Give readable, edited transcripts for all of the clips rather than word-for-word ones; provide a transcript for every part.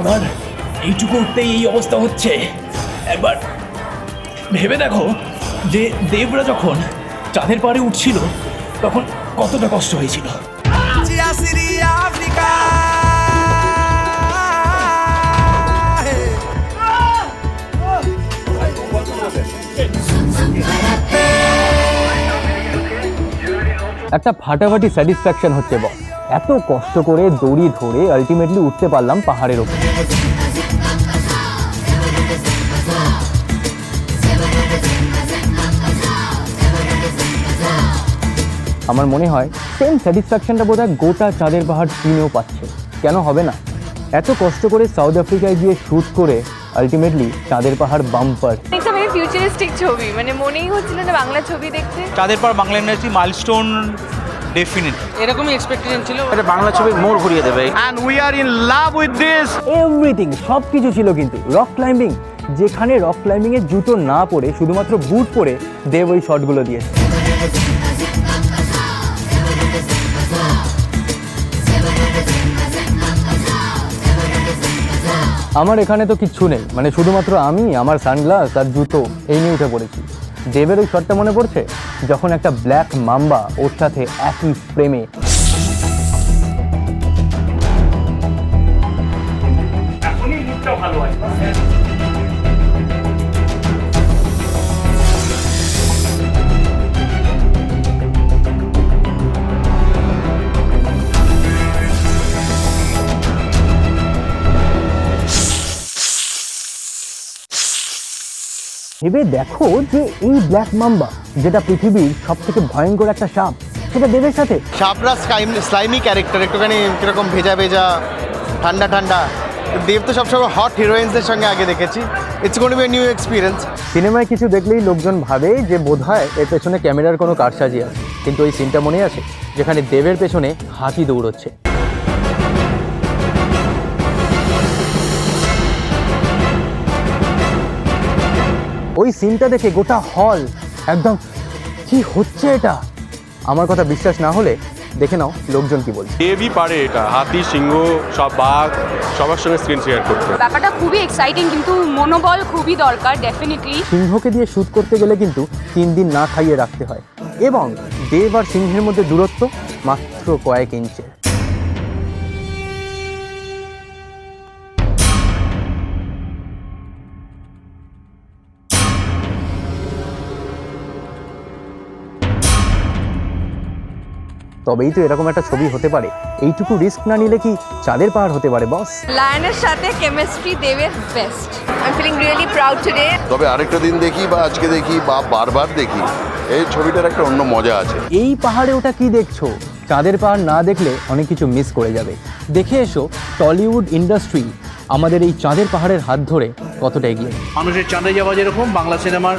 আমার এইটুকু উঠতেই এই অবস্থা হচ্ছে। একবার ভেবে দেখো যে দেবরা যখন চাঁদের পাড়ে উঠছিল তখন কতটা কষ্ট হয়েছিল। একটা ফাটাফাটি স্যাটিসফ্যাকশন হচ্ছে বস, এত কষ্ট করে দড়ি ধরে আলটিমেটলি উঠতে পারলাম পাহাড়ের ওপর। আমার মনে হয় সেম স্যাটিসফ্যাকশনটা বোধহয় গোটা চাঁদের পাহাড় টিমেও পাচ্ছে। কেন হবে না? এত কষ্ট করে সাউথ আফ্রিকায় গিয়ে শ্যুট করে আলটিমেটলি চাঁদের পাহাড় বাম্পার। একটা ভেরি ফিউচারিস্টিক ছবি, মানে মনেই হচ্ছিল না বাংলা ছবি দেখতে। চাঁদের পাহাড় বাংলা ইন্ডাস্ট্রি মাইলস্টোন ডেফিনেট, এরকমই এক্সপেকটেশন ছিল। এটা বাংলা ছবির মোড় ঘুরিয়ে দেবে। And we are in love with this. Everything, সব কিছু ছিল। কিন্তু রক ক্লাইম্বিং, যেখানে রক ক্লাইম্বিং এর জুতো না পরে শুধুমাত্র বুট পরে দেব ওই শটগুলো দিয়েছে। আমার এখানে তো কিচ্ছু নেই, মানে শুধুমাত্র আমি, আমার সানগ্লাস আর জুতো এই নিয়ে উঠে পড়েছি। দেবের ওই শটটা মনে পড়ছে যখন একটা ব্ল্যাক মাম্বা ওর সাথে একই ফ্রেমে ভেবে দেখো যে এই ব্ল্যাক মাম্বা, যেটা পৃথিবীর সব থেকে ভয়ঙ্কর একটা সাপ, সেটা দেবের সাথে। সাপরা স্লাইমি ক্যারেক্টার, একটুখানি কিরকম ভেজা ভেজা, ঠান্ডা ঠান্ডা। দেব তো সবসময় হট হিরোইন্সদের সঙ্গে আগে দেখেছি। It's going to be a new experience. সিনেমায় কিছু দেখলেই লোকজন ভাবে যে বোধহয় এর পেছনে ক্যামেরার কোনো কারসাজি আছে, কিন্তু ওই সিনটা মনে আছে যেখানে দেবের পেছনে হাতি দৌড়চ্ছে। ওই সিনটা দেখে গোটা হল একদম কি হচ্ছে এটা। আমার কথা বিশ্বাস না হলে দেখে নাও লোকজন কি বলছে। দেবই পারে এটা, হাতি, সিংহ, সব বাঘ সবার সঙ্গে স্ক্রিন শেয়ার করতে। ব্যাপারটা খুবই এক্সাইটিং, কিন্তু মনোবল খুবই দরকার ডেফিনেটলি। সিংহকে দিয়ে শ্যুট করতে গেলে কিন্তু 3 দিন না খাইয়ে রাখতে হয়, এবং দেব আর সিংহের মধ্যে দূরত্ব মাত্র কয়েক ইঞ্চের। তবেই তো এরকম একটা ছবি হতে পারে। এইটুকু রিস্ক না নিলে কি চাঁদের পাহাড় হতে পারে বস? লায়নের সাথে কেমিস্ট্রি দেবের best. I am feeling really proud today. তবে আরেকটা দিন দেখি বা আজকে দেখি বা বারবার দেখি, এই ছবিটার একটা অন্য মজা আছে। এই পাহাড়ে ওটা কি দেখছো? চাঁদের পাহাড় না দেখলে অনেক কিছু মিস করে যাবে। দেখে এসো টলিউড ইন্ডাস্ট্রি আমাদের এই চাঁদের পাহাড়ের হাত ধরে কতটা এগিয়ে। মানুষের চাঁদে যাওয়া যেরকম, বাংলা সিনেমার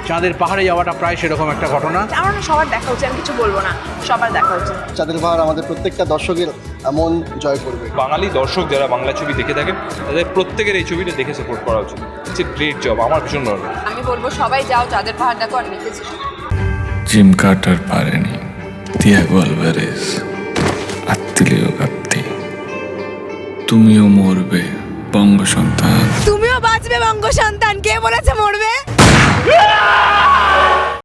চাঁদের পাহাড়ে যাওয়াটা প্রায় সেরকম একটা ঘটনা। আমার সবার দেখা উচিত, আমি কিছু বলবো না, সবার দেখা উচিত। চাঁদের পাহাড় আমাদের প্রত্যেকটা দর্শকের মন জয় করবে। বাঙালি দর্শক যারা বাংলা ছবি দেখে থাকেন তাদের প্রত্যেকের এই ছবিটা দেখে সাপোর্ট করা উচিত। ইটস এ গ্রেট জব, আমার ভীষণ ভালো লাগে। আমি বলবো সবাই যাও চাঁদের পাহাড় দেখো। আর দেখেছি জিম কার্টার পারেনি, তিয়াগো আলভারেজ, আত্মিলিও গাপ্তি, তুমিও মরবে বঙ্গ সন্তান। তুমিও বাঁচবে বঙ্গ সন্তান। কে বলেছে মরবে?